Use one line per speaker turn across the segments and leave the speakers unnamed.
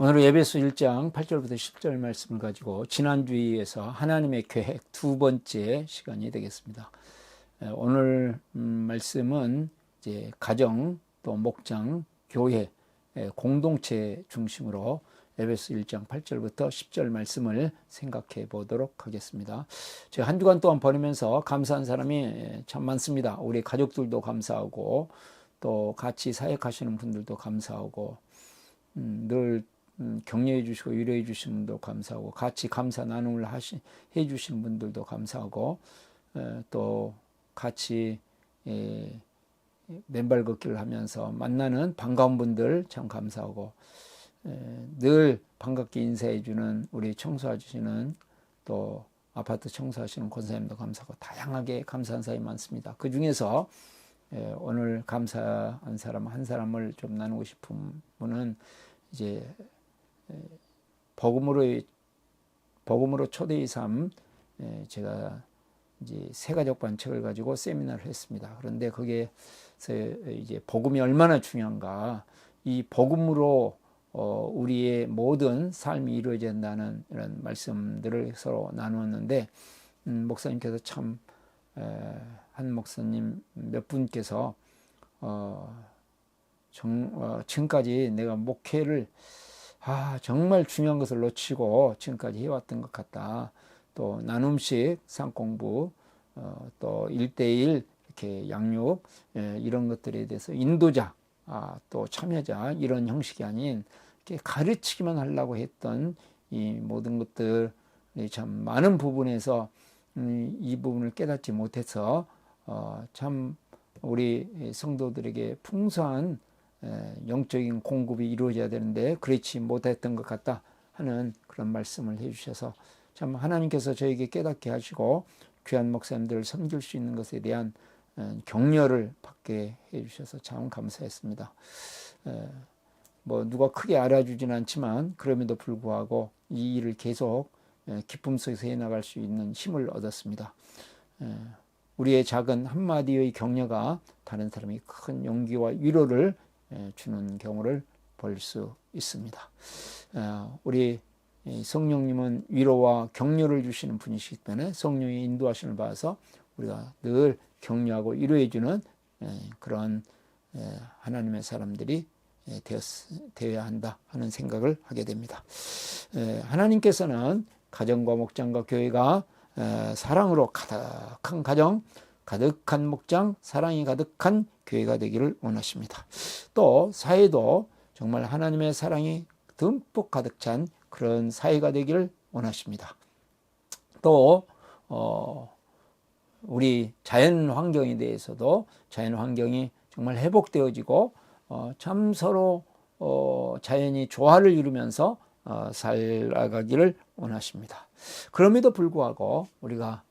오늘은 에베소 1장 8절부터 10절 말씀을 가지고 지난주에서 하나님의 계획 두 번째 시간이 되겠습니다. 오늘 말씀은 이제 가정, 또 목장, 교회, 공동체 중심으로 에베소 1장 8절부터 10절 말씀을 생각해 보도록 하겠습니다. 제가 한 주간 동안 보내면서 감사한 사람이 참 많습니다. 우리 가족들도 감사하고 또 같이 사역하시는 분들도 감사하고 늘 격려해 주시고 위로해 주시는 분도 감사하고 같이 감사 나눔을 해 주시는 분들도 감사하고 또 같이 맨발 걷기를 하면서 만나는 반가운 분들 참 감사하고 늘 반갑게 인사해 주는 우리 청소해주시는 또 아파트 청소하시는 권사님도 감사하고 다양하게 감사한 사람이 많습니다. 그 중에서 오늘 감사한 사람 한 사람을 좀 나누고 싶은 분은 이제 복음으로 초대의 삶, 제가 이제 새가족반 책을 가지고 세미나를 했습니다. 그런데 거기에서 이제 복음이 얼마나 중요한가, 이 복음으로 우리의 모든 삶이 이루어져야 한다는 이런 말씀들을 서로 나누었는데, 목사님께서 참 한 목사님 몇 분께서 지금까지 내가 목회를 정말 중요한 것을 놓치고 지금까지 해왔던 것 같다. 또 나눔식 상공부, 또 1:1 이렇게 양육, 이런 것들에 대해서 인도자, 또 참여자 이런 형식이 아닌 이렇게 가르치기만 하려고 했던 이 모든 것들이 참 많은 부분에서 이 부분을 깨닫지 못해서 참 우리 성도들에게 풍성한 영적인 공급이 이루어져야 되는데 그렇지 못했던 것 같다 하는 그런 말씀을 해주셔서 참 하나님께서 저에게 깨닫게 하시고 귀한 목사님들을 섬길 수 있는 것에 대한 격려를 받게 해주셔서 참 감사했습니다. 뭐 누가 크게 알아주진 않지만 그럼에도 불구하고 이 일을 계속 기쁨 속에서 해나갈 수 있는 힘을 얻었습니다. 우리의 작은 한마디의 격려가 다른 사람이 큰 용기와 위로를 주는 경우를 볼 수 있습니다. 우리 성령님은 위로와 격려를 주시는 분이시기 때문에 성령의 인도하심을 받아서 우리가 늘 격려하고 위로해 주는 그런 하나님의 사람들이 되어야 한다 하는 생각을 하게 됩니다. 하나님께서는 가정과 목장과 교회가 사랑으로 가득한 가정, 가득한 목장, 사랑이 가득한 교회가 되기를 원하십니다. 또 사회도 정말 하나님의 사랑이 듬뿍 가득 찬 그런 사회가 되기를 원하십니다. 또 우리 자연 환경에 대해서도 자연 환경이 정말 회복되어지고 참 서로 자연이 조화를 이루면서 살아가기를 원하십니다. 그럼에도 불구하고 우리가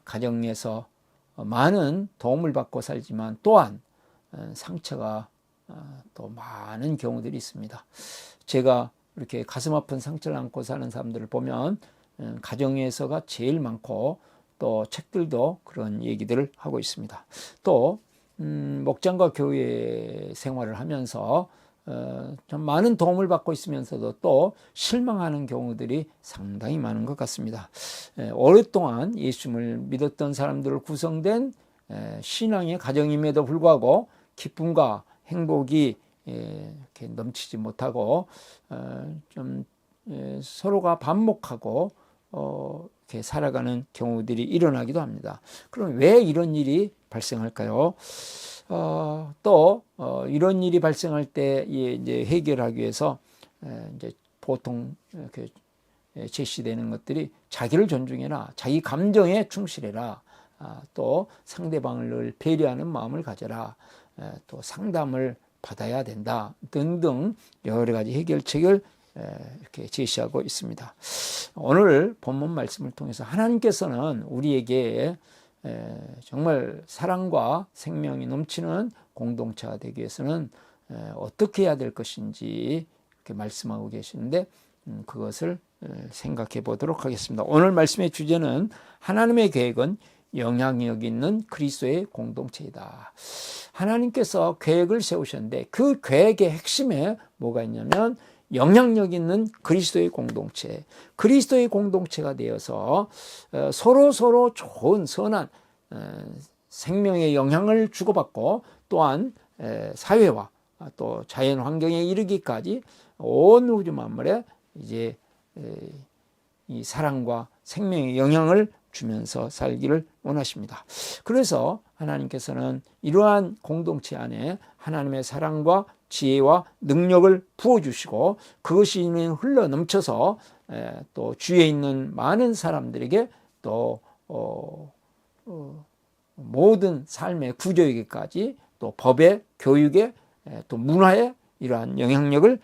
가정에서 많은 도움을 받고 살지만 또한 상처가 또 많은 경우들이 있습니다. 제가 이렇게 가슴 아픈 상처를 안고 사는 사람들을 보면 가정에서가 제일 많고 또 책들도 그런 얘기들을 하고 있습니다. 또 목장과 교회 생활을 하면서 좀 많은 도움을 받고 있으면서도 또 실망하는 경우들이 상당히 많은 것 같습니다. 오랫동안 예수님을 믿었던 사람들을 구성된 신앙의 가정임에도 불구하고 기쁨과 행복이 이렇게 넘치지 못하고 좀 서로가 반목하고 이렇게 살아가는 경우들이 일어나기도 합니다. 그럼 왜 이런 일이 발생할까요? 또 이런 일이 발생할 때 이제 해결하기 위해서 이제 보통 이렇게 제시되는 것들이 자기를 존중해라, 자기 감정에 충실해라, 또 상대방을 늘 배려하는 마음을 가져라, 또 상담을 받아야 된다 등등 여러 가지 해결책을 이렇게 제시하고 있습니다. 오늘 본문 말씀을 통해서 하나님께서는 우리에게 정말 사랑과 생명이 넘치는 공동체가 되기 위해서는 어떻게 해야 될 것인지 이렇게 말씀하고 계시는데 그것을 생각해 보도록 하겠습니다. 오늘 말씀의 주제는 하나님의 계획은 영향력 있는 그리스도의 공동체이다. 하나님께서 계획을 세우셨는데 그 계획의 핵심에 뭐가 있냐면 영향력 있는 그리스도의 공동체, 그리스도의 공동체가 되어서 서로 좋은 선한 생명의 영향을 주고받고 또한 사회와 또 자연 환경에 이르기까지 온 우주 만물에 이제 이 사랑과 생명의 영향을 주면서 살기를 원하십니다. 그래서 하나님께서는 이러한 공동체 안에 하나님의 사랑과 지혜와 능력을 부어주시고 그것이 흘러 넘쳐서 또 주위에 있는 많은 사람들에게 또 모든 삶의 구조에게까지 또 법에, 교육에, 또 문화에 이러한 영향력을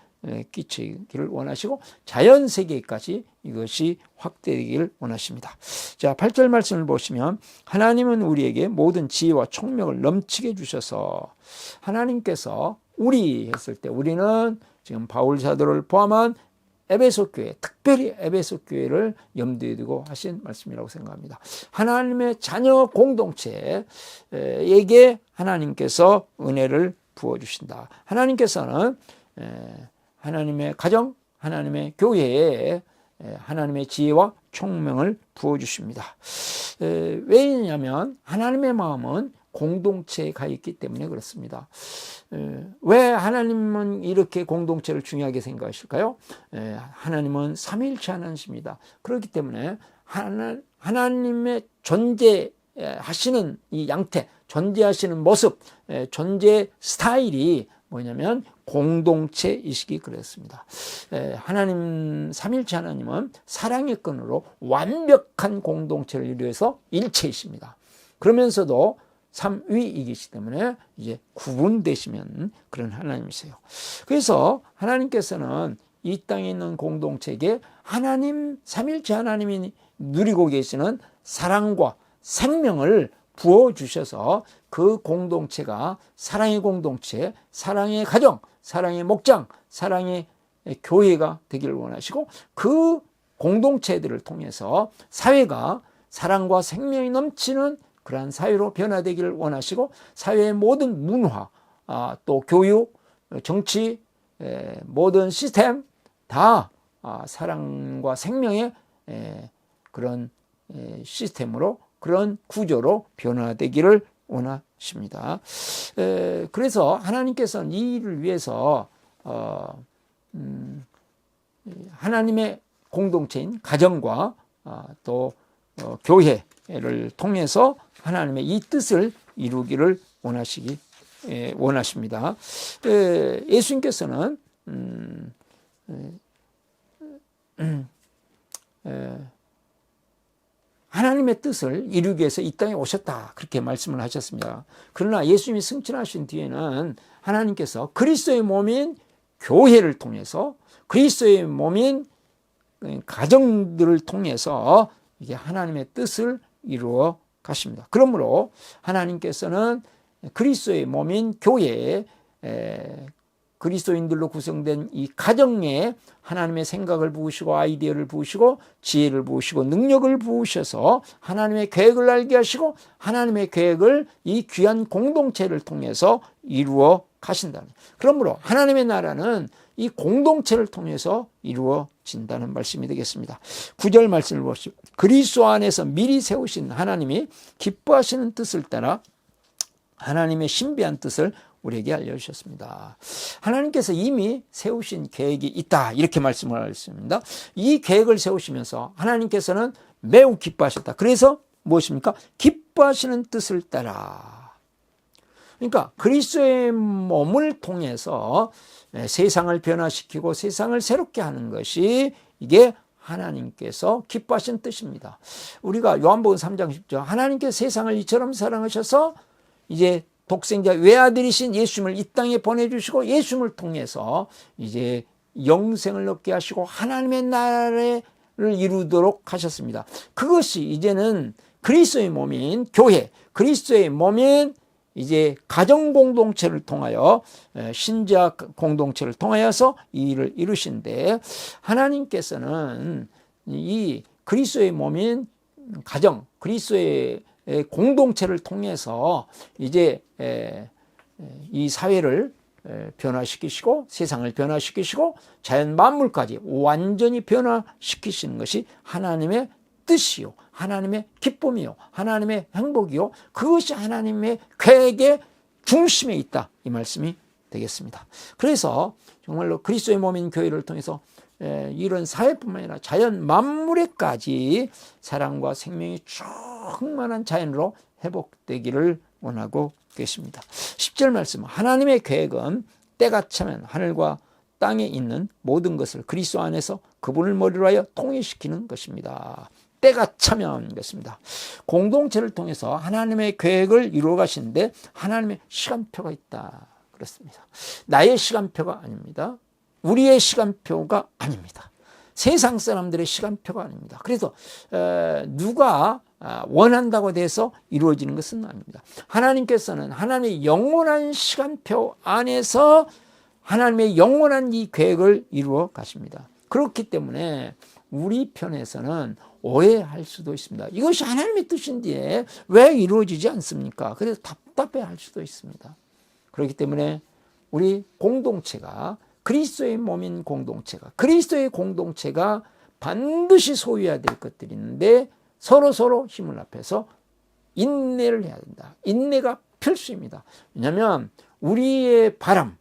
끼치기를 원하시고 자연 세계까지 이것이 확대되기를 원하십니다. 자, 8절 말씀을 보시면 하나님은 우리에게 모든 지혜와 총명을 넘치게 주셔서, 하나님께서 우리 했을 때 우리는 지금 바울 사도를 포함한 에베소 교회, 특별히 에베소 교회를 염두에 두고 하신 말씀이라고 생각합니다. 하나님의 자녀 공동체에게 하나님께서 은혜를 부어주신다. 하나님께서는 하나님의 가정, 하나님의 교회에 하나님의 지혜와 총명을 부어주십니다. 왜냐하면 하나님의 마음은 공동체에 가 있기 때문에 그렇습니다. 왜 하나님은 이렇게 공동체를 중요하게 생각하실까요? 하나님은 삼위일체 하나님이십니다. 그렇기 때문에 하나님의 존재하시는 이 양태, 존재하시는 모습, 존재 스타일이 뭐냐면 공동체이시기 그랬습니다. 하나님, 삼위일체 하나님은 사랑의 끈으로 완벽한 공동체를 이루어서 일체이십니다. 그러면서도 삼위이기시 때문에 이제 구분되시면 그런 하나님이세요. 그래서 하나님께서는 이 땅에 있는 공동체에게 하나님, 삼위일체 하나님이 누리고 계시는 사랑과 생명을 부어주셔서 그 공동체가 사랑의 공동체, 사랑의 가정, 사랑의 목장, 사랑의 교회가 되기를 원하시고 그 공동체들을 통해서 사회가 사랑과 생명이 넘치는 그러한 사회로 변화되기를 원하시고 사회의 모든 문화, 또 교육, 정치, 모든 시스템 다 사랑과 생명의 그런 시스템으로 그런 구조로 변화되기를 원하십니다. 그래서 하나님께서는 이 일을 위해서 하나님의 공동체인 가정과 또 교회를 통해서 하나님의 이 뜻을 이루기를 원하십니다. 예수님께서는 하나님의 뜻을 이루기 위해서 이 땅에 오셨다 그렇게 말씀을 하셨습니다. 그러나 예수님이 승천하신 뒤에는 하나님께서 그리스도의 몸인 교회를 통해서 그리스도의 몸인 가정들을 통해서 이게 하나님의 뜻을 이루어 가십니다. 그러므로 하나님께서는 그리스도의 몸인 교회에 그리스도인들로 구성된 이 가정에 하나님의 생각을 부으시고 아이디어를 부으시고 지혜를 부으시고 능력을 부으셔서 하나님의 계획을 알게 하시고 하나님의 계획을 이 귀한 공동체를 통해서 이루어 가신다는, 그러므로 하나님의 나라는 이 공동체를 통해서 이루어진다는 말씀이 되겠습니다. 9절 말씀을 보시죠. 그리스도 안에서 미리 세우신 하나님이 기뻐하시는 뜻을 따라 하나님의 신비한 뜻을 우리에게 알려주셨습니다. 하나님께서 이미 세우신 계획이 있다 이렇게 말씀을 하셨습니다. 이 계획을 세우시면서 하나님께서는 매우 기뻐하셨다. 그래서 무엇입니까? 기뻐하시는 뜻을 따라. 그러니까 그리스도의 몸을 통해서 세상을 변화시키고 세상을 새롭게 하는 것이 이게 하나님께서 기뻐하신 뜻입니다. 우리가 요한복음 3장 10절 하나님께서 세상을 이처럼 사랑하셔서 이제 독생자 외아들이신 예수님을 이 땅에 보내주시고 예수님을 통해서 이제 영생을 얻게 하시고 하나님의 나라를 이루도록 하셨습니다. 그것이 이제는 그리스도의 몸인 교회, 그리스도의 몸인 이제 가정 공동체를 통하여 신자 공동체를 통하여서 이 일을 이루신데 하나님께서는 이 그리스도의 몸인 가정, 그리스도의 공동체를 통해서 이제 이 사회를 변화시키시고 세상을 변화시키시고 자연 만물까지 완전히 변화시키시는 것이 하나님의 뜻이요, 하나님의 기쁨이요, 하나님의 행복이요, 그것이 하나님의 계획의 중심에 있다, 이 말씀이 되겠습니다. 그래서 정말로 그리스도의 몸인 교회를 통해서 이런 사회뿐만 아니라 자연 만물에까지 사랑과 생명이 충만한 자연으로 회복되기를 원하고 계십니다. 10절 말씀, 하나님의 계획은 때가 차면 하늘과 땅에 있는 모든 것을 그리스도 안에서 그분을 머리로 하여 통일시키는 것입니다. 때가 차면 것입니다. 공동체를 통해서 하나님의 계획을 이루어 가시는데 하나님의 시간표가 있다 그렇습니다. 나의 시간표가 아닙니다. 우리의 시간표가 아닙니다. 세상 사람들의 시간표가 아닙니다. 그래서 누가 원한다고 돼서 이루어지는 것은 아닙니다. 하나님께서는 하나님의 영원한 시간표 안에서 하나님의 영원한 이 계획을 이루어 가십니다. 그렇기 때문에 우리 편에서는 오해할 수도 있습니다. 이것이 하나님의 뜻인데 왜 이루어지지 않습니까? 그래서 답답해 할 수도 있습니다. 그렇기 때문에 우리 공동체가 그리스도의 몸인 공동체가 그리스도의 공동체가 반드시 소유해야 될 것들이 있는데 서로 힘을 합해서 인내를 해야 된다. 인내가 필수입니다. 왜냐하면 우리의 바람,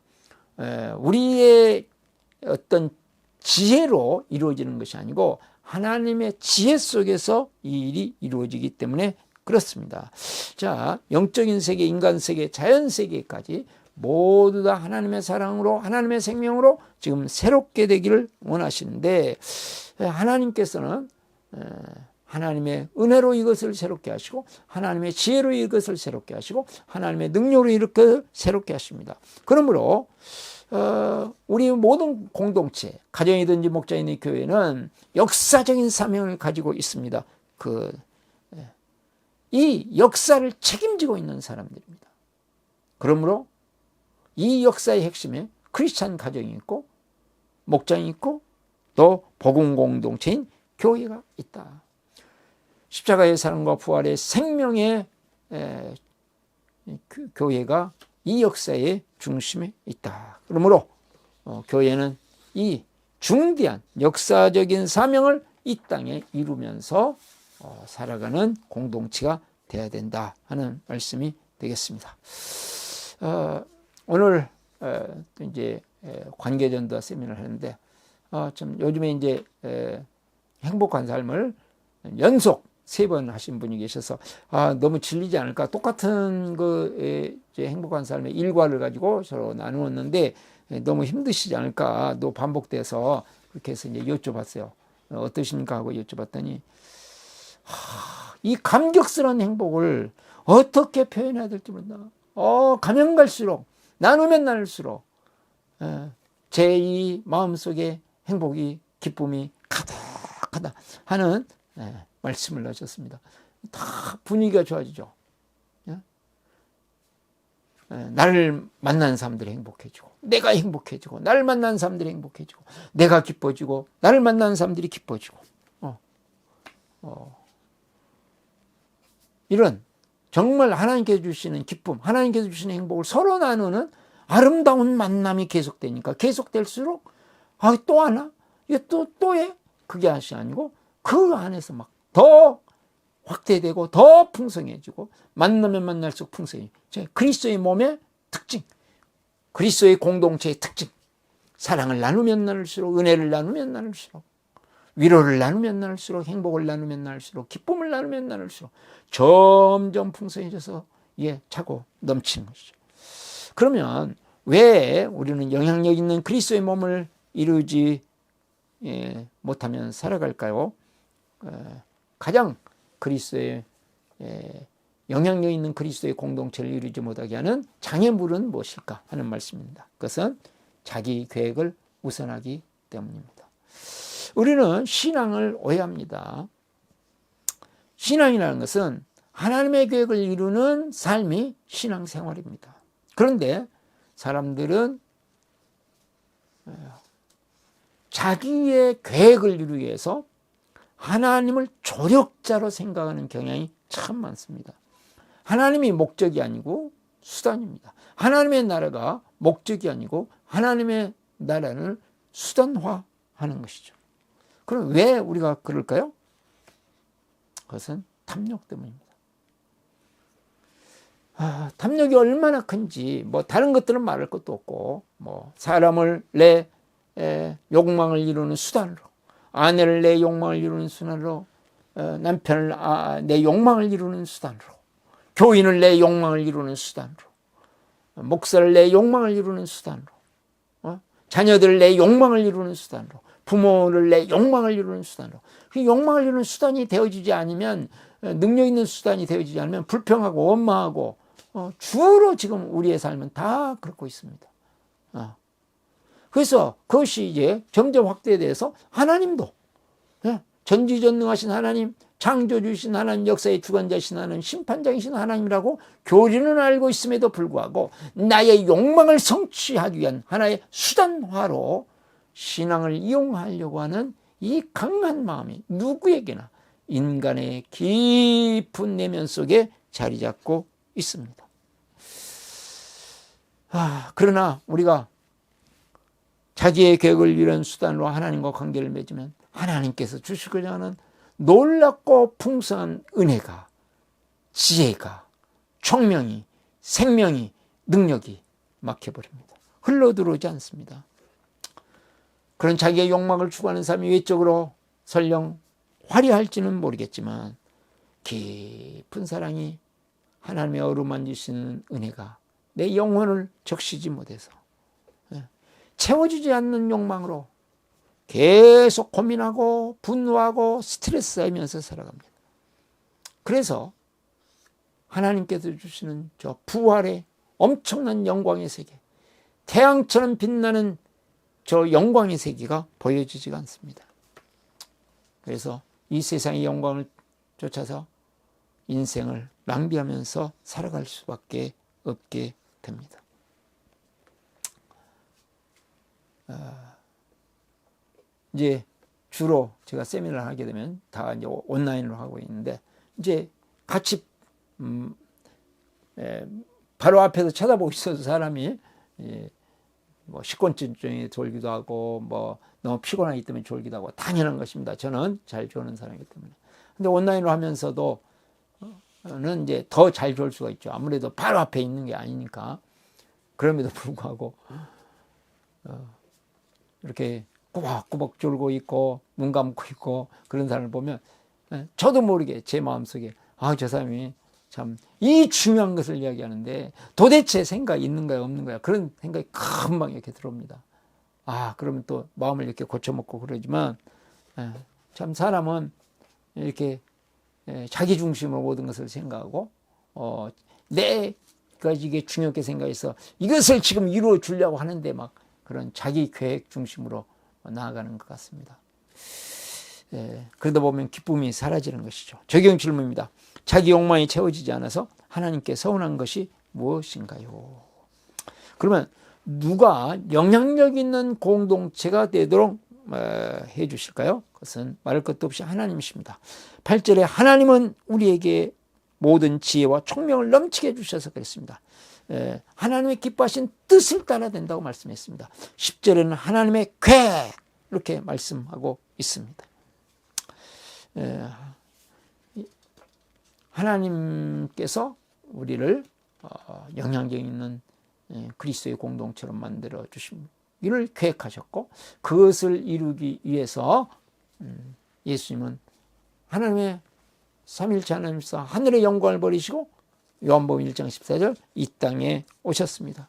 우리의 어떤 지혜로 이루어지는 것이 아니고 하나님의 지혜 속에서 이 일이 이루어지기 때문에 그렇습니다. 자, 영적인 세계, 인간 세계, 자연 세계까지 모두 다 하나님의 사랑으로 하나님의 생명으로 지금 새롭게 되기를 원하시는데 하나님께서는 하나님의 은혜로 이것을 새롭게 하시고 하나님의 지혜로 이것을 새롭게 하시고 하나님의 능력으로 이렇게 새롭게 하십니다. 그러므로 우리 모든 공동체, 가정이든지 목자인의 교회는 역사적인 사명을 가지고 있습니다. 이 역사를 책임지고 있는 사람들입니다. 그러므로 이 역사의 핵심에 크리스찬 가정이 있고 목장이 있고 또 복음 공동체인 교회가 있다. 십자가의 사랑과 부활의 생명의 교회가 이 역사의 중심에 있다. 그러므로 교회는 이 중대한 역사적인 사명을 이 땅에 이루면서 살아가는 공동체가 되어야 된다 하는 말씀이 되겠습니다. 오늘 이제 관계전도 세미나를 하는데 좀 요즘에 이제 행복한 삶을 연속 3번 하신 분이 계셔서 너무 질리지 않을까, 똑같은 이제 행복한 삶의 일과를 가지고 서로 나누었는데 너무 힘드시지 않을까, 또 반복돼서 그렇게 해서 이제 여쭤봤어요. 어떠십니까 하고 여쭤봤더니 이 감격스러운 행복을 어떻게 표현해야 될지 모른다. 가면 갈수록 나누면 나눌수록 제 이 마음속에 행복이 기쁨이 가득하다 하는 말씀을 하셨습니다. 다 분위기가 좋아지죠. 나를 만난 사람들이 행복해지고 내가 행복해지고 나를 만난 사람들이 행복해지고 내가 기뻐지고 나를 만난 사람들이 기뻐지고 이런 정말 하나님께서 주시는 기쁨, 하나님께서 주시는 행복을 서로 나누는 아름다운 만남이 계속되니까 계속될수록 또 하나? 이게 또 해? 그게 아니고 그 안에서 막 더 확대되고 더 풍성해지고 만나면 만날수록 풍성해지고 그리스도의 몸의 특징, 그리스도의 공동체의 특징, 사랑을 나누면 나눌수록, 은혜를 나누면 나눌수록, 위로를 나누면 나눌수록, 행복을 나누면 나눌수록, 기쁨을 나누면 나눌수록 점점 풍성해져서 차고 넘치는 것이죠. 그러면 왜 우리는 영향력 있는 그리스도의 몸을 이루지 못하면 살아갈까요? 가장 그리스도의 영향력 있는 그리스도의 공동체를 이루지 못하게 하는 장애물은 무엇일까 하는 말씀입니다. 그것은 자기 계획을 우선하기 때문입니다. 우리는 신앙을 오해합니다. 신앙이라는 것은 하나님의 계획을 이루는 삶이 신앙생활입니다. 그런데 사람들은 자기의 계획을 이루기 위해서 하나님을 조력자로 생각하는 경향이 참 많습니다. 하나님이 목적이 아니고 수단입니다. 하나님의 나라가 목적이 아니고 하나님의 나라를 수단화하는 것이죠. 그럼 왜 우리가 그럴까요? 그것은 탐욕 때문입니다. 탐욕이 얼마나 큰지 뭐 다른 것들은 말할 것도 없고, 뭐 사람을 내 욕망을 이루는 수단으로, 아내를 내 욕망을 이루는 수단으로, 남편을 내 욕망을 이루는 수단으로, 교인을 내 욕망을 이루는 수단으로, 목사를 내 욕망을 이루는 수단으로, 자녀들을 내 욕망을 이루는 수단으로, 부모를 내 욕망을 이루는 수단으로. 그 욕망을 이루는 수단이 되어지지 않으면, 능력 있는 수단이 되어지지 않으면 불평하고 원망하고, 주로 지금 우리의 삶은 다 그렇고 있습니다. 그래서 그것이 이제 점점 확대돼서 하나님도, 전지전능하신 하나님, 창조주신 하나님, 역사의 주관자신 하나님, 심판장이신 하나님이라고 교리는 알고 있음에도 불구하고 나의 욕망을 성취하기 위한 하나의 수단화로 신앙을 이용하려고 하는 이 강한 마음이 누구에게나 인간의 깊은 내면 속에 자리 잡고 있습니다. 그러나 우리가 자기의 계획을 이룬 수단으로 하나님과 관계를 맺으면 하나님께서 주시고자 하는 놀랍고 풍성한 은혜가, 지혜가, 총명이, 생명이, 능력이 막혀버립니다. 흘러들어오지 않습니다. 그런 자기의 욕망을 추구하는 삶이 외적으로 설령 화려할지는 모르겠지만 깊은 사랑이 하나님의 어루만지시는 은혜가 내 영혼을 적시지 못해서 채워지지 않는 욕망으로 계속 고민하고 분노하고 스트레스 쌓이면서 살아갑니다. 그래서 하나님께서 주시는 저 부활의 엄청난 영광의 세계, 태양처럼 빛나는 저 영광의 세계가 보여지지가 않습니다. 그래서 이 세상의 영광을 쫓아서 인생을 낭비하면서 살아갈 수밖에 없게 됩니다. 이제 주로 제가 세미나를 하게 되면 다 이제 온라인으로 하고 있는데, 이제 같이 바로 앞에서 쳐다보고 있어도 사람이 뭐 식곤증에 졸기도 하고, 뭐 너무 피곤하기 때문에 졸기도 하고 당연한 것입니다. 저는 잘 조는 사람이기 때문에. 근데 온라인으로 하면서도 는 이제 더 잘 졸 수가 있죠. 아무래도 바로 앞에 있는 게 아니니까. 그럼에도 불구하고 이렇게 꾸벅꾸벅 졸고 있고 눈 감고 있고 그런 사람을 보면 저도 모르게 제 마음속에 저 사람이 참 이 중요한 것을 이야기하는데 도대체 생각이 있는가요 없는가요, 그런 생각이 금방 이렇게 들어옵니다. 그러면 또 마음을 이렇게 고쳐먹고 그러지만 참 사람은 이렇게 자기 중심으로 모든 것을 생각하고 내가 이게 중요하게 생각해서 이것을 지금 이루어 주려고 하는데 막 그런 자기 계획 중심으로 나아가는 것 같습니다. 그러다 보면 기쁨이 사라지는 것이죠. 적용 질문입니다. 자기 욕망이 채워지지 않아서 하나님께 서운한 것이 무엇인가요? 그러면 누가 영향력 있는 공동체가 되도록 해 주실까요? 그것은 말할 것도 없이 하나님이십니다. 8절에 하나님은 우리에게 모든 지혜와 총명을 넘치게 해주셔서 그랬습니다. 하나님의 기뻐하신 뜻을 따라야 된다고 말씀했습니다. 10절에는 하나님의 계획 이렇게 말씀하고 있습니다. 하나님께서 우리를 영향력 있는 그리스도의 공동체로 만들어 주시기를 계획하셨고, 그것을 이루기 위해서 예수님은 하나님의 삼일체 하나님께서 하늘의 영광을 버리시고 요한복음 1장 14절 이 땅에 오셨습니다.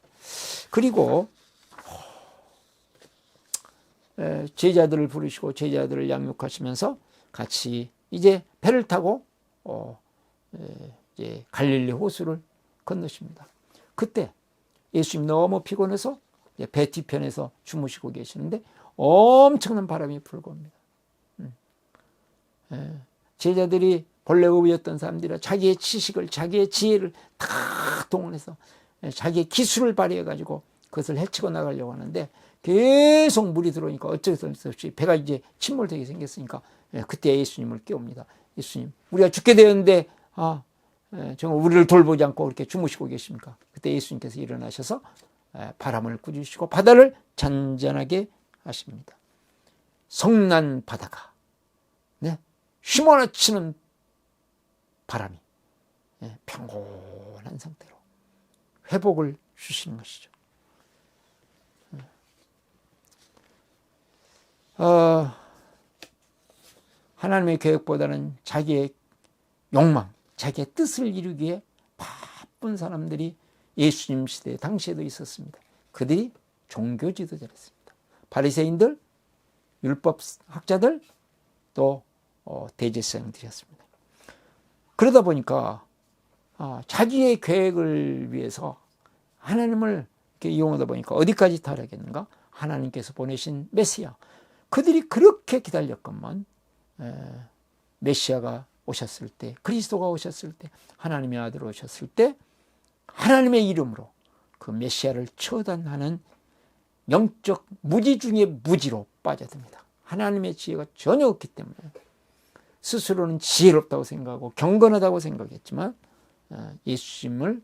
그리고 제자들을 부르시고 제자들을 양육하시면서 같이 이제 배를 타고 이제 갈릴리 호수를 건너십니다. 그때 예수님 너무 피곤해서 배 뒤편에서 주무시고 계시는데 엄청난 바람이 불고 옵니다. 제자들이 본래 의였던 사람들이 자기의 지식을, 자기의 지혜를 다 동원해서 자기의 기술을 발휘해 가지고 그것을 헤치고 나가려고 하는데 계속 물이 들어오니까 어쩔 수 없이 배가 이제 침몰되게 생겼으니까 그때 예수님을 깨웁니다. 예수님, 우리가 죽게 되었는데 정말 우리를 돌보지 않고 그렇게 주무시고 계십니까? 그때 예수님께서 일어나셔서 바람을 꾸짖으시고 바다를 잔잔하게 하십니다. 성난 바다가 휘몰아치는 바람이 평온한 상태로 회복을 주시는 것이죠. 하나님의 계획보다는 자기의 욕망, 자기의 뜻을 이루기에 바쁜 사람들이 예수님 시대 당시에도 있었습니다. 그들이 종교 지도자였습니다. 바리새인들, 율법 학자들, 또 대제사장들이었습니다. 그러다 보니까 자기의 계획을 위해서 하나님을 이렇게 이용하다 보니까 어디까지 타락했는가? 하나님께서 보내신 메시아. 그들이 그렇게 기다렸건만 메시아가 오셨을 때, 그리스도가 오셨을 때, 하나님의 아들 오셨을 때 하나님의 이름으로 그 메시아를 처단하는 영적 무지 중에 무지로 빠져듭니다. 하나님의 지혜가 전혀 없기 때문에 스스로는 지혜롭다고 생각하고 경건하다고 생각했지만 예수님을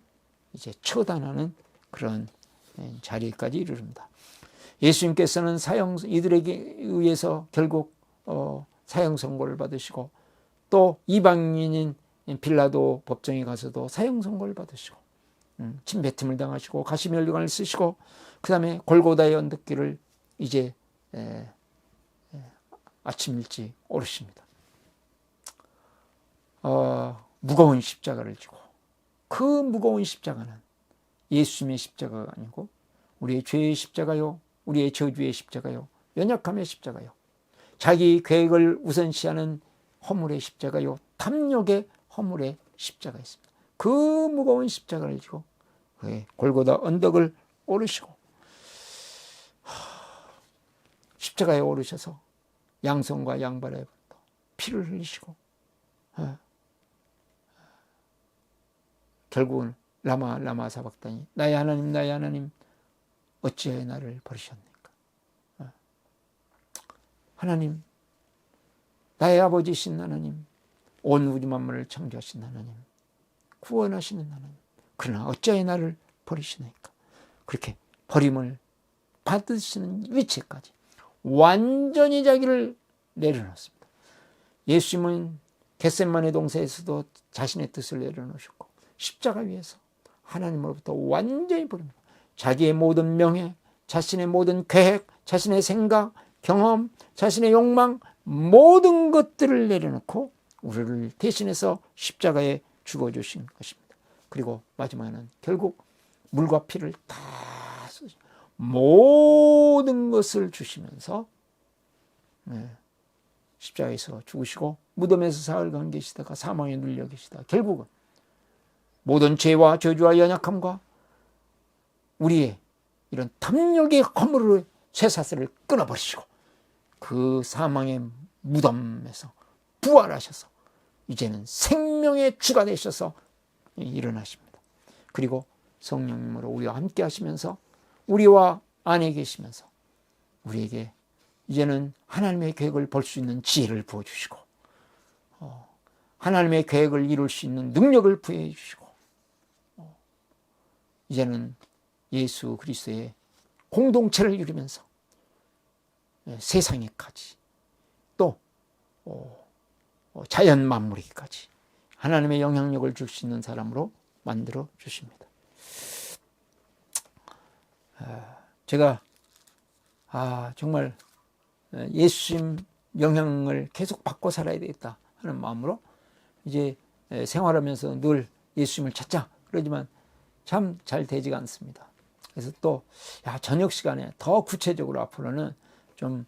이제 처단하는 그런 자리까지 이르릅니다. 예수님께서는 이들에게 의해서 결국 사형 선고를 받으시고 또 이방인인 빌라도 법정에 가서도 사형 선고를 받으시고 침뱉음을 당하시고 가시면류관을 쓰시고 그 다음에 골고다의 언덕길을 이제 아침 일찍 오르십니다. 무거운 십자가를 지고 그 무거운 십자가는 예수님의 십자가가 아니고 우리의 죄의 십자가요, 우리의 저주의 십자가요, 연약함의 십자가요, 자기 계획을 우선시하는 허물의 십자가요, 탐욕의 허물의 십자가 있습니다. 그 무거운 십자가를 지고 골고다 언덕을 오르시고 십자가에 오르셔서 양손과 양발에 피를 흘리시고 결국은 라마 사박다니 나의 하나님 어찌하여 나를 버리셨습니까? 하나님, 나의 아버지신 하나님, 온 우주 만물을 창조하신 하나님, 구원하시는 하나님, 그러나 어찌하여 나를 버리시나이까? 그렇게 버림을 받으시는 위치까지 완전히 자기를 내려놓습니다. 예수님은 겟세마네 동산에서도 자신의 뜻을 내려놓으셨고 십자가 위에서 하나님으로부터 완전히 버립니다. 자기의 모든 명예, 자신의 모든 계획, 자신의 생각, 경험, 자신의 욕망 모든 것들을 내려놓고 우리를 대신해서 십자가에 죽어주신 것입니다. 그리고 마지막에는 결국 물과 피를 다 모든 것을 주시면서 십자가에서 죽으시고 무덤에서 사흘간 계시다가 사망에 눌려 계시다. 결국은 모든 죄와 저주와 연약함과 우리의 이런 탐욕의 허물을 쇠사슬을 끊어버리시고 그 사망의 무덤에서 부활하셔서 이제는 생명의 주가 되셔서 일어나십니다. 그리고 성령님으로 우리와 함께 하시면서 우리와 안에 계시면서 우리에게 이제는 하나님의 계획을 볼 수 있는 지혜를 부어주시고 하나님의 계획을 이룰 수 있는 능력을 부여해 주시고 이제는 예수 그리스도의 공동체를 이루면서 세상에까지 또 자연 만물에게까지 하나님의 영향력을 줄 수 있는 사람으로 만들어 주십니다. 제가 정말 예수님 영향을 계속 받고 살아야 되겠다 하는 마음으로 이제 생활하면서 늘 예수님을 찾자 그러지만 참 잘 되지가 않습니다. 그래서 또 저녁 시간에 더 구체적으로 앞으로는 좀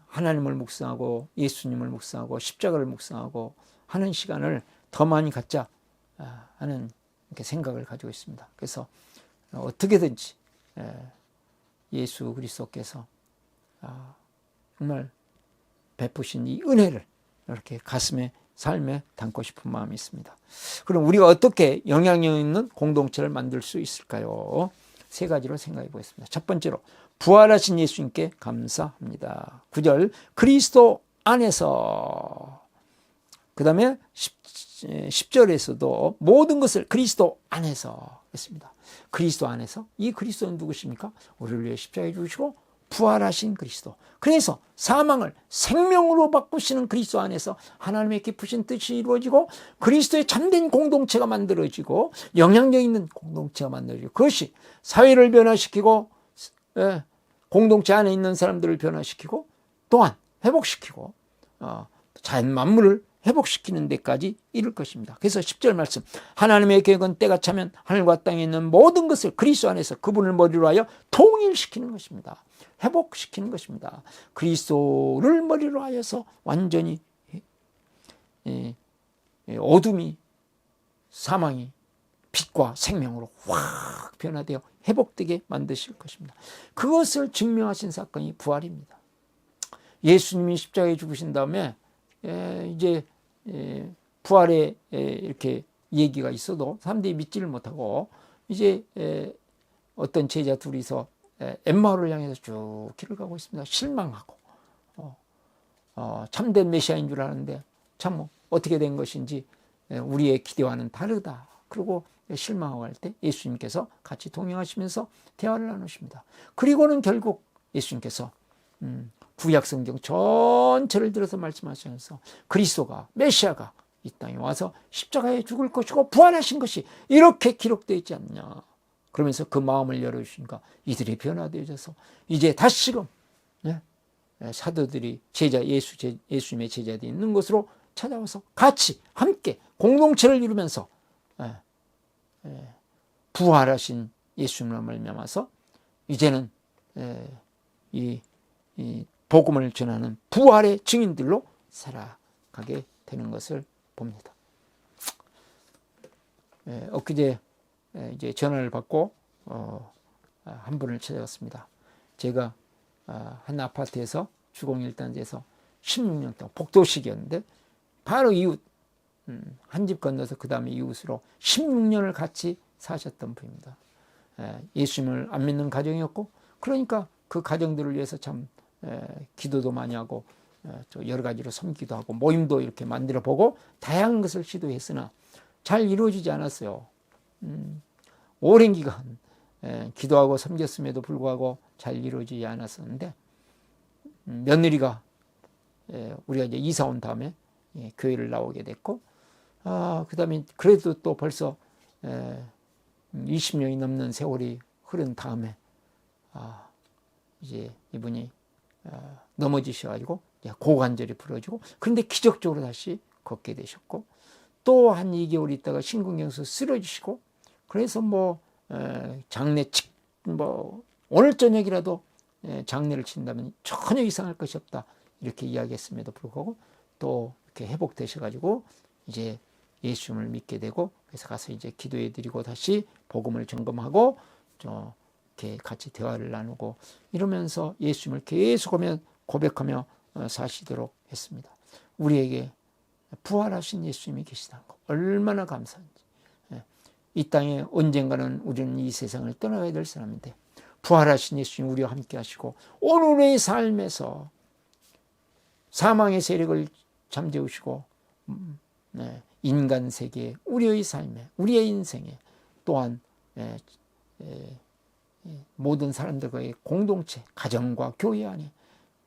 하나님을 묵상하고 예수님을 묵상하고 십자가를 묵상하고 하는 시간을 더 많이 갖자 하는 이렇게 생각을 가지고 있습니다. 그래서 어떻게든지 예수 그리스도께서 정말 베푸신 이 은혜를 이렇게 가슴에 삶에 담고 싶은 마음이 있습니다. 그럼 우리가 어떻게 영향력 있는 공동체를 만들 수 있을까요? 세 가지로 생각해 보겠습니다. 첫 번째로 부활하신 예수님께 감사합니다. 9절 그리스도 안에서 그 다음에 10절에서도 모든 것을 그리스도 안에서 했습니다. 그리스도 안에서. 이 그리스도는 누구십니까? 우리를 위해 십자가에 죽으시고 부활하신 그리스도. 그래서 사망을 생명으로 바꾸시는 그리스도 안에서 하나님의 깊으신 뜻이 이루어지고 그리스도의 참된 공동체가 만들어지고 영향력 있는 공동체가 만들어지고 그것이 사회를 변화시키고 공동체 안에 있는 사람들을 변화시키고 또한 회복시키고 자연 만물을 회복시키는 데까지 이를 것입니다. 그래서 10절 말씀, 하나님의 계획은 때가 차면 하늘과 땅에 있는 모든 것을 그리스도 안에서 그분을 머리로 하여 통일시키는 것입니다. 회복시키는 것입니다. 그리스도를 머리로 하여서 완전히 어둠이, 사망이 빛과 생명으로 확 변화되어 회복되게 만드실 것입니다. 그것을 증명하신 사건이 부활입니다. 예수님이 십자가에 죽으신 다음에 이제 부활에 이렇게 얘기가 있어도 사람들이 믿지를 못하고 이제 어떤 제자 둘이서 엠마오를 향해서 쭉 길을 가고 있습니다. 실망하고 참된 메시아인 줄 아는데 참 어떻게 된 것인지 우리의 기대와는 다르다. 그리고 실망하고 할 때 예수님께서 같이 동행하시면서 대화를 나누십니다. 그리고는 결국 예수님께서 구약 성경 전체를 들어서 말씀하시면서 그리스도가 메시아가 이 땅에 와서 십자가에 죽을 것이고 부활하신 것이 이렇게 기록되어 있지 않냐. 그러면서 그 마음을 열어주시니까 이들이 변화되어져서 이제 다시금 사도들이 예수님의 제자들이 있는 곳으로 찾아와서 같이 함께 공동체를 이루면서 부활하신 예수님을 말미암아서 이제는 이 복음을 전하는 부활의 증인들로 살아가게 되는 것을 봅니다. 엊그제 이제 전화를 받고 한 분을 찾아갔습니다. 제가 한 아파트에서 주공일단지에서 16년 동안 복도식이었는데 바로 이웃 한 집 건너서 그 다음에 이웃으로 16년을 같이 사셨던 분입니다. 예수님을 안 믿는 가정이었고 그러니까 그 가정들을 위해서 참 기도도 많이 하고 또 여러 가지로 섬기도 하고 모임도 이렇게 만들어 보고 다양한 것을 시도했으나 잘 이루어지지 않았어요. 오랜 기간 기도하고 섬겼음에도 불구하고 잘 이루어지지 않았었는데 며느리가 우리가 이제 이사 온 다음에 교회를 나오게 됐고 그 다음에 그래도 또 벌써 20년이 넘는 세월이 흐른 다음에 이제 이분이 넘어지셔가지고 고관절이 부러지고 그런데 기적적으로 다시 걷게 되셨고 또 한 2개월 있다가 심근경색 쓰러지시고 그래서 장례 오늘 저녁이라도 장례를 친다면 전혀 이상할 것이 없다 이렇게 이야기했음에도 불구하고 또 이렇게 회복되셔가지고 이제 예수님을 믿게 되고 그래서 가서 이제 기도해드리고 다시 복음을 점검하고 이렇게 같이 대화를 나누고 이러면서 예수님을 계속 고백하며 사시도록 했습니다. 우리에게 부활하신 예수님이 계시다는 것 얼마나 감사한지. 이 땅에 언젠가는 우리는 이 세상을 떠나야 될 사람인데 부활하신 예수님 우리와 함께 하시고 오늘의 삶에서 사망의 세력을 잠재우시고 인간 세계에 우리의 삶에 우리의 인생에 또한 모든 사람들과의 공동체 가정과 교회 안에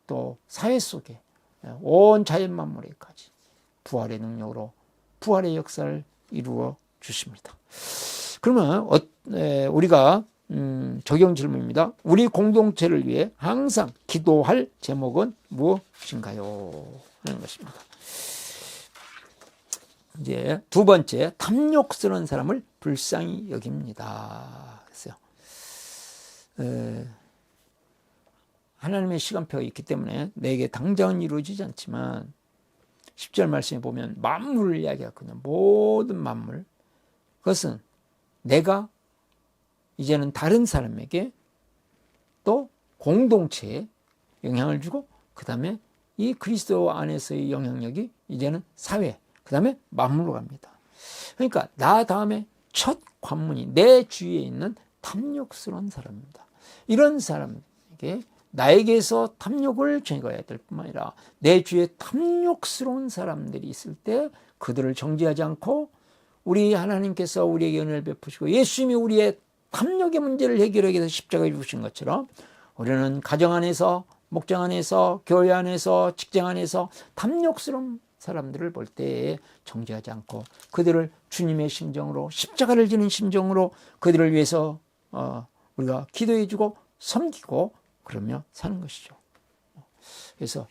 또 사회 속에 온 자연 만물에까지 부활의 능력으로 부활의 역사를 이루어 주십니다. 그러면 우리가 적용 질문입니다. 우리 공동체를 위해 항상 기도할 제목은 무엇인가요? 하는 것입니다. 이제 두 번째, 탐욕스러운 사람을 불쌍히 여깁니다. 그래서요. 하나님의 시간표가 있기 때문에 내게 당장은 이루어지지 않지만 10절 말씀에 보면 만물을 이야기하거든요. 모든 만물. 그것은 내가 이제는 다른 사람에게 또 공동체에 영향을 주고 그 다음에 이 그리스도 안에서의 영향력이 이제는 사회 그 다음에 만물로 갑니다. 그러니까 나 다음에 첫 관문이 내 주위에 있는 탐욕스러운 사람입니다. 이런 사람에게 나에게서 탐욕을 제거해야 될 뿐만 아니라 내 주위에 탐욕스러운 사람들이 있을 때 그들을 정죄하지 않고 우리 하나님께서 우리에게 은혜를 베푸시고 예수님이 우리의 탐욕의 문제를 해결하기 위해서 십자가에 죽으신 것처럼 우리는 가정 안에서, 목장 안에서, 교회 안에서, 직장 안에서 탐욕스러운 사람들을 볼 때 정죄하지 않고 그들을 주님의 심정으로, 십자가를 지는 심정으로 그들을 위해서 우리가 기도해주고 섬기고 그러며 사는 것이죠. 그래서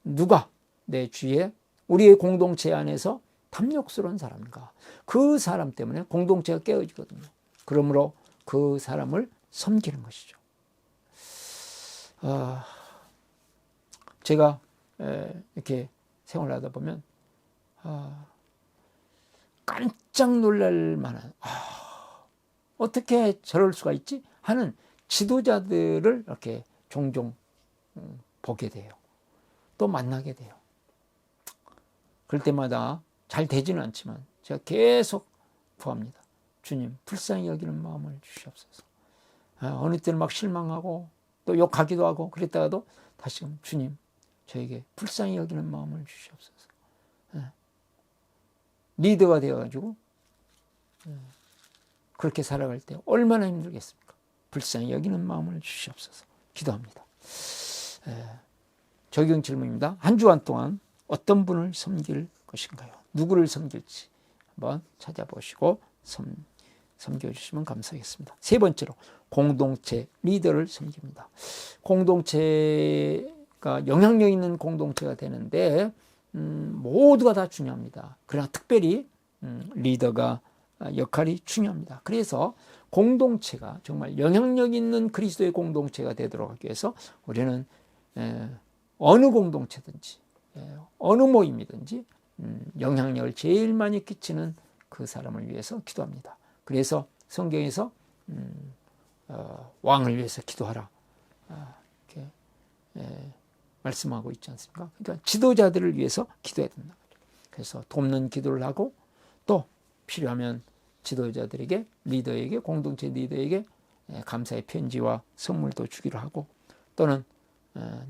누가 내 주위에 우리의 공동체 안에서 탐욕스러운 사람인가, 그 사람 때문에 공동체가 깨어지거든요. 그러므로 그 사람을 섬기는 것이죠. 제가 이렇게 생활하다 보면 깜짝 놀랄 만한 어떻게 저럴 수가 있지 하는 지도자들을 이렇게 종종 보게 돼요. 또 만나게 돼요. 그럴 때마다 잘 되지는 않지만 제가 계속 구합니다. 주님, 불쌍히 여기는 마음을 주시옵소서. 어느 때는 막 실망하고 또 욕하기도 하고 그랬다가도 다시금 주님, 저에게 불쌍히 여기는 마음을 주시옵소서. 리더가 되어가지고 그렇게 살아갈 때 얼마나 힘들겠습니까? 불쌍히 여기는 마음을 주시옵소서. 기도합니다. 적용 질문입니다. 한 주간 동안 어떤 분을 섬길 것인가요? 누구를 섬길지 한번 찾아보시고 섬겨주시면 감사하겠습니다. 세 번째로 공동체 리더를 섬깁니다. 공동체가 영향력 있는 공동체가 되는데 모두가 다 중요합니다. 그러나 특별히 리더가 역할이 중요합니다. 그래서 공동체가 정말 영향력 있는 그리스도의 공동체가 되도록 하기 위해서 우리는 어느 공동체든지 어느 모임이든지 영향력을 제일 많이 끼치는 그 사람을 위해서 기도합니다. 그래서 성경에서 왕을 위해서 기도하라 이렇게 말씀하고 있지 않습니까? 그러니까 지도자들을 위해서 기도해야 된다. 그래서 돕는 기도를 하고 또 필요하면 지도자들에게, 리더에게, 공동체 리더에게 감사의 편지와 선물도 주기로 하고, 또는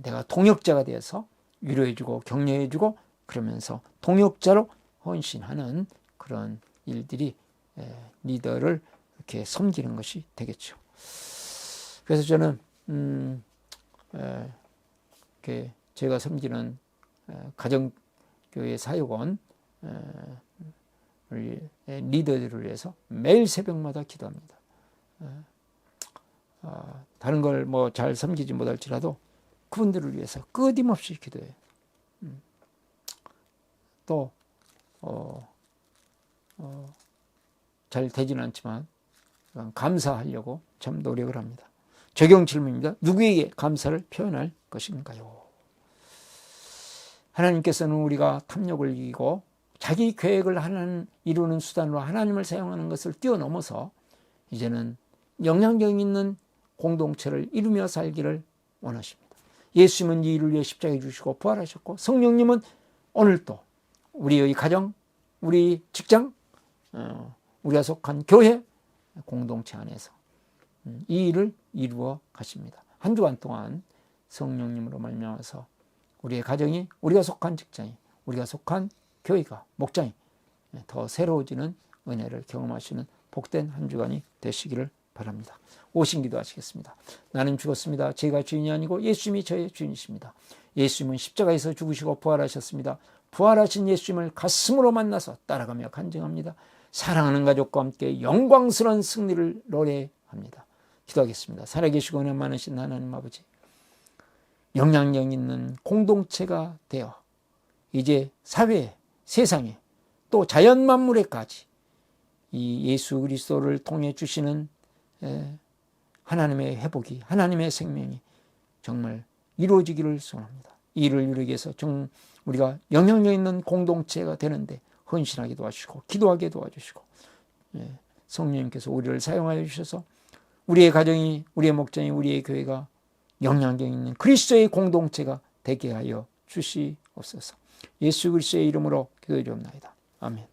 내가 동역자가 되어서 위로해주고 격려해주고 그러면서 동역자로 헌신하는 그런 일들이 리더를 이렇게 섬기는 것이 되겠죠. 그래서 저는 제가 섬기는 가정교회 사역원 리더들을 위해서 매일 새벽마다 기도합니다. 다른 걸 뭐 잘 섬기지 못할지라도 그분들을 위해서 끊임없이 기도해요. 또 잘 되지는 않지만 감사하려고 참 노력을 합니다. 적용 질문입니다. 누구에게 감사를 표현할 것인가요? 하나님께서는 우리가 탐욕을 이기고 자기 계획을 이루는 수단으로 하나님을 사용하는 것을 뛰어넘어서 이제는 영향력 있는 공동체를 이루며 살기를 원하십니다. 예수님은 이 일을 위해 십자가에 주시고 부활하셨고, 성령님은 오늘도 우리의 가정, 우리 직장, 우리가 속한 교회 공동체 안에서 이 일을 이루어 가십니다. 한 주간 동안 성령님으로 말미암아서 우리의 가정이, 우리가 속한 직장이, 우리가 속한 교회가, 목장이 더 새로워지는 은혜를 경험하시는 복된 한 주간이 되시기를 바랍니다. 오신 기도하시겠습니다. 나는 죽었습니다. 제가 주인이 아니고 예수님이 저의 주인이십니다. 예수님은 십자가에서 죽으시고 부활하셨습니다. 부활하신 예수님을 가슴으로 만나서 따라가며 간증합니다. 사랑하는 가족과 함께 영광스러운 승리를 노래합니다. 기도하겠습니다. 살아계시고 은혜 많으신 하나님 아버지, 영향력 있는 공동체가 되어 이제 사회에, 세상에, 또 자연 만물에까지 이 예수 그리스도를 통해 주시는 하나님의 회복이, 하나님의 생명이 정말 이루어지기를 소원합니다. 이 일을 이루기 위해서 우리가 영향력 있는 공동체가 되는데 헌신하게 도와주시고 기도하게 도와주시고 성령님께서 우리를 사용하여 주셔서 우리의 가정이, 우리의 목장이, 우리의 교회가 영향력 있는 그리스도의 공동체가 되게 하여 주시옵소서. 예수 그리스도의 이름으로 기도드리옵나이다. 아멘.